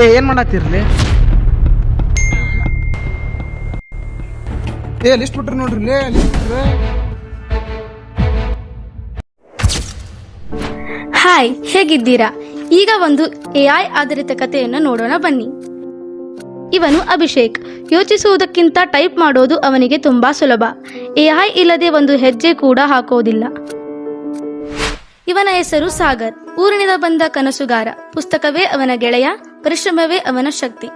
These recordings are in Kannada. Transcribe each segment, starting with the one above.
ಏನ್ ಮಾಡತ್ತೀರ್ಲಿ? ಲಿಸ್ಟ್ ಬಿಟ್ರಿ ನೋಡ್ರಿ, ಲಿಸ್ಟ್ ಬಿಟ್ರಿ. ಹಾಯ್, ಹೇಗಿದ್ದೀರಾ? ಈಗ ಒಂದು AI ಆಧಾರಿತ ಕಥೆಯನ್ನು ನೋಡೋಣ ಬನ್ನಿ. ಇವನು ಅಭಿಷೇಕ್. ಯೋಚಿಸುವುದಕ್ಕಿಂತ ಟೈಪ್ ಮಾಡೋದು ಅವನಿಗೆ ತುಂಬಾ ಸುಲಭ. AI ಇಲ್ಲದೆ ಒಂದು ಹೆಜ್ಜೆ ಕೂಡ ಹಾಕೋದಿಲ್ಲ. ಇವನ ಹೆಸರು ಸಾಗರ್. ಊರಿನಿಂದ ಬಂದ ಕನಸುಗಾರ. ಪುಸ್ತಕವೇ ಅವನ ಗೆಳೆಯ, ಪರಿಶ್ರಮವೇ ಅವನ ಶಕ್ತಿ.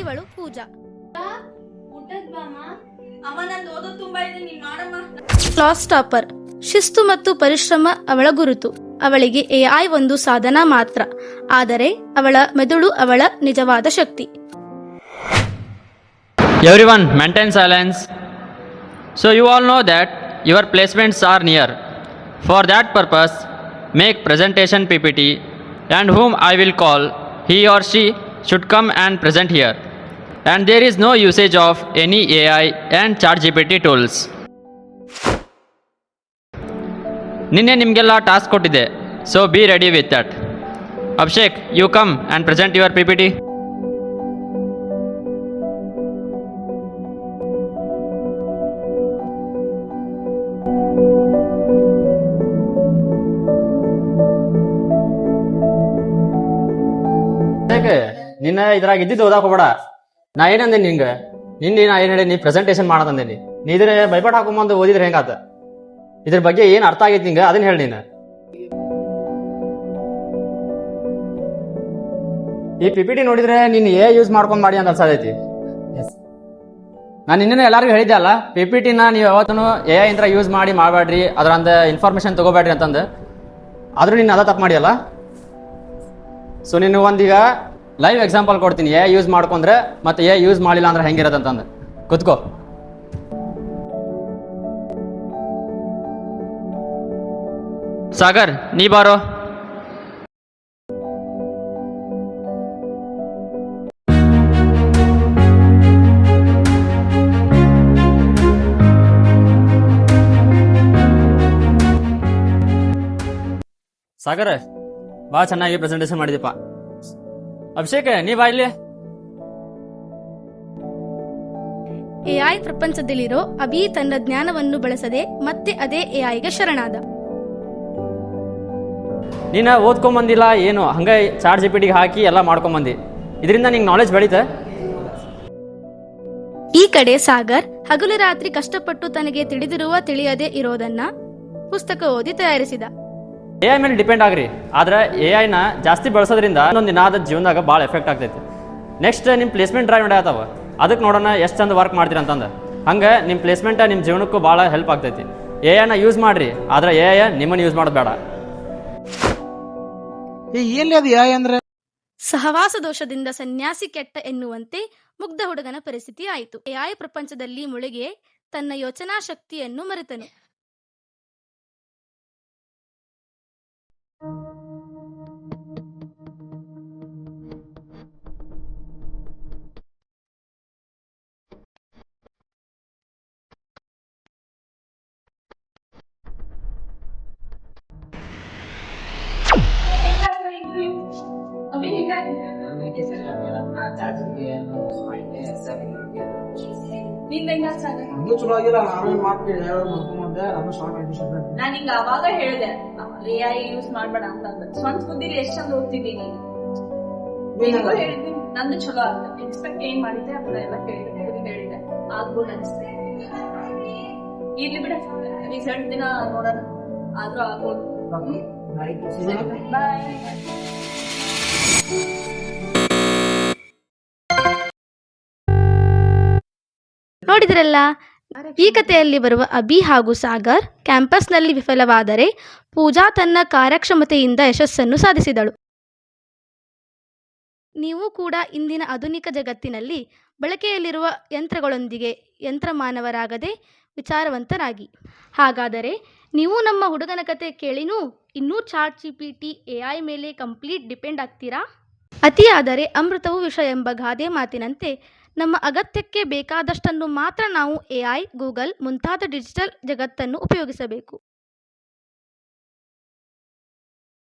ಇವಳು ಪೂಜಾ. Class topper. ಶಿಸ್ತು ಮತ್ತು ಪರಿಶ್ರಮ ಅವಳ ಗುರುತು. ಅವಳಿಗೆ AI ಒಂದು ಸಾಧನ ಮಾತ್ರ, ಆದರೆ ಅವಳ ಮೆದುಳು ಅವಳ ನಿಜವಾದ ಶಕ್ತಿ. Everyone, maintain silence. So you all know that your placements are near. For that purpose, make presentation PPT, and whom I will call, he or she should come and present here. And there is no usage of any AI and ChatGPT tools. ನಿನ್ನೆ ನಿಮಗೆಲ್ಲ ಟಾಸ್ಕ್ ಕೊಟ್ಟಿದ್ದೆ, so be ready with that. Abhishek, you come and present your PPT. ನಿನ್ನ ಇದ್ರಾಗ ಇದ್ದಿದ್ದು ಓದಾಕ ಹೋಗ್ಬೇಡ. ನಾ ಏನಂದೆ ನಿಂಗೆ? ನಿನ್ನೆ ನಾ ಏನು ಹೇಳಿ, ನೀ ಪ್ರೆಸೆಂಟೇಷನ್ ಮಾಡದಂದೇನಿ. ನೀ ಇದ್ರೆ ಭಯಪಟ್ಟು ಹಾಕೊಂಬಂದು ಓದಿದ್ರೆ ಹೆಂಗಾತ? ಇದ್ರ ಬಗ್ಗೆ ಏನು ಅರ್ಥ ಆಗೈತಿ ನಿಂಗೆ ಅದನ್ನ ಹೇಳಿ. ನೀನು ಈ PPT ನೋಡಿದ್ರೆ ನೀನು ಯೂಸ್ ಮಾಡ್ಕೊಂಡ್ ಮಾಡಿ ಅಂತ ಅನ್ಸತೈತಿ. ನಾನು ನಿನ್ನೆ ಎಲ್ಲರಿಗೂ ಹೇಳಿದ್ದೆ ಅಲ್ಲ, PPTನ ನೀವು ಯಾವತ್ತೂ AI ಇಂತ್ರ ಯೂಸ್ ಮಾಡಿ ಮಾಡಬೇಡ್ರಿ, ಅದರಂದ ಇನ್ಫಾರ್ಮೇಶನ್ ತಗೋಬೇಡ್ರಿ ಅಂತಂದು. ಆದ್ರೂ ನೀನು ಅದ ತಪ್ಪು ಮಾಡಿಯಲ್ಲ. ಸೊ ನಿನ್ನ ಒಂದೀಗ ಲೈವ್ ಎಕ್ಸಾಂಪಲ್ ಕೊಡ್ತೀನಿ. AI ಯೂಸ್ ಮಾಡ್ಕೊಂಡ್ರೆ ಮತ್ತೆ AI ಯೂಸ್ ಮಾಡಿಲ್ಲ ಅಂದ್ರೆ ಹೆಂಗಿರತ್ತಂತಂದು. ಕೂತ್ಕೋ. ಸಾಗರ್, ನೀ ಬಾರೋ. ಸಾಗರ್, ಬಾ, ಚೆನ್ನಾಗಿ ಪ್ರೆಸೆಂಟೇಷನ್ ಮಾಡಿದೀಪ. ಅಭಿಷೇಕ್, ನೀ ಬಾ ಇಲ್ಲಿ. AI ಪ್ರಪಂಚದಲ್ಲಿರೋ ಅಭಿ ತನ್ನ ಜ್ಞಾನವನ್ನು ಬಳಸದೆ ಮತ್ತೆ ಅದೇ AIಗೆ ಶರಣಾದ. ನೀನು ಓದ್ಕೊಂಬಂದಿಲ್ಲ ಏನು, ಹಂಗೆ ChatGPTಗೆ ಹಾಕಿ ಎಲ್ಲ ಮಾಡ್ಕೊಂಬಂದಿ. ಇದರಿಂದ ನಿಂಗೆ ನಾಲೆಜ್ ಬೆಳೀತ. ಈ ಕಡೆ ಸಾಗರ್ ಹಗಲು ರಾತ್ರಿ ಕಷ್ಟಪಟ್ಟು ತನಗೆ ತಿಳಿದಿರುವ ತಿಳಿಯದೇ ಇರೋದನ್ನ ಪುಸ್ತಕ ಓದಿ ತಯಾರಿಸಿದ. AI ಮೇಲೆ ಡಿಪೆಂಡ್ ಆಗ್ರಿ, ಆದ್ರೆ AIನ ಜಾಸ್ತಿ ಬಳಸೋದ್ರಿಂದ ಒಂದೊಂದು ದಿನ ಅದ ಜೀವನದಾಗ ಭಾಳ ಎಫೆಕ್ಟ್ ಆಗ್ತೈತಿ. ನೆಕ್ಸ್ಟ್ ನಿಮ್ಮ ಪ್ಲೇಸ್ಮೆಂಟ್ ಡ್ರೈವ್ ನಡೆಯತ್ತವ, ಅದಕ್ಕೆ ನೋಡೋಣ ಎಷ್ಟು ಚಂದ ವರ್ಕ್ ಮಾಡ್ತೀರಿ ಅಂತಂದು. ಹಂಗೆ ನಿಮ್ಮ ಪ್ಲೇಸ್ಮೆಂಟ್ ನಿಮ್ಮ ಜೀವನಕ್ಕೂ ಭಾಳ ಹೆಲ್ಪ್ ಆಗ್ತೈತಿ. AIನ ಯೂಸ್ ಮಾಡ್ರಿ, ಆದ್ರೆ AI ನಿಮ್ಮನ್ನು ಯೂಸ್ ಮಾಡೋದು ಬೇಡ. ಎಲ್ಲಿ ಅದು AI ಅಂದ್ರೆ? ಸಹವಾಸ ದೋಷದಿಂದ ಸನ್ಯಾಸಿ ಕೆಟ್ಟ ಎನ್ನುವಂತೆ ಮುಗ್ಧ ಹುಡುಗನ ಪರಿಸ್ಥಿತಿ ಆಯಿತು. AI ಪ್ರಪಂಚದಲ್ಲಿ ಮುಳುಗಿ ತನ್ನ ಯೋಚನಾ ಶಕ್ತಿಯನ್ನು ಮರೆತನು. ಚಲೋ ಆಗಿಲ್ಲ, ಆಮೇಲೆ ಮಾಡ್ತೀವಿ. ನಾನು ಹಿಂಗ ಅವಾಗ ಹೇಳಿದೆ AI ಯೂಸ್ ಮಾಡ್ಬೇಡ ಅಂತಂದ. ಸ್ವಂತ ಬುದ್ಧಿಲಿ ಎಷ್ಟ್ ಚಂದ ಓದ್ತಿದ್ದೀನಿ. ಹೇಳಿದ್ದೀನಿ ನಂದು ಚಲೋ ಆಗ್ತದೆ. ಎಕ್ಸ್ಪೆಕ್ಟ್ ಏನ್ ಮಾಡಿದ್ದೆ ಅದೆಲ್ಲ ಹೇಳಿದೆ, ಆಗ್ಬೋದು ಅನ್ಸುತ್ತೆ. ಇರ್ಲಿ ಬಿಡ, ರಿಸಲ್ಟ್ ದಿನ ನೋಡೋಣ. ಆದ್ರೂ ಆಗ್ಬೋದು. ಬಾಯ್. ನೋಡಿದ್ರಲ್ಲ, ಈ ಕಥೆಯಲ್ಲಿ ಬರುವ ಅಭಿ ಹಾಗೂ ಸಾಗರ್ ಕ್ಯಾಂಪಸ್ನಲ್ಲಿ ವಿಫಲವಾದರೆ ಪೂಜಾ ತನ್ನ ಕಾರ್ಯಕ್ಷಮತೆಯಿಂದ ಯಶಸ್ಸನ್ನು ಸಾಧಿಸಿದಳು. ನೀವು ಕೂಡ ಇಂದಿನ ಆಧುನಿಕ ಜಗತ್ತಿನಲ್ಲಿ ಬಳಕೆಯಲ್ಲಿರುವ ಯಂತ್ರಗಳೊಂದಿಗೆ ಯಂತ್ರಮಾನವರಾಗದೆ ವಿಚಾರವಂತರಾಗಿ. ಹಾಗಾದರೆ ನೀವು ನಮ್ಮ ಹುಡುಗನ ಕತೆ ಕೇಳಿನೂ ಇನ್ನೂ ChatGPT AI ಮೇಲೆ ಕಂಪ್ಲೀಟ್ ಡಿಪೆಂಡ್ ಆಗ್ತೀರಾ? ಅತಿಯಾದರೆ ಅಮೃತವು ವಿಷ ಎಂಬ ಗಾದೆ ಮಾತಿನಂತೆ ನಮ್ಮ ಅಗತ್ಯಕ್ಕೆ ಬೇಕಾದಷ್ಟನ್ನು ಮಾತ್ರ ನಾವು AI, ಗೂಗಲ್ ಮುಂತಾದ ಡಿಜಿಟಲ್ ಜಗತ್ತನ್ನು ಉಪಯೋಗಿಸಬೇಕು.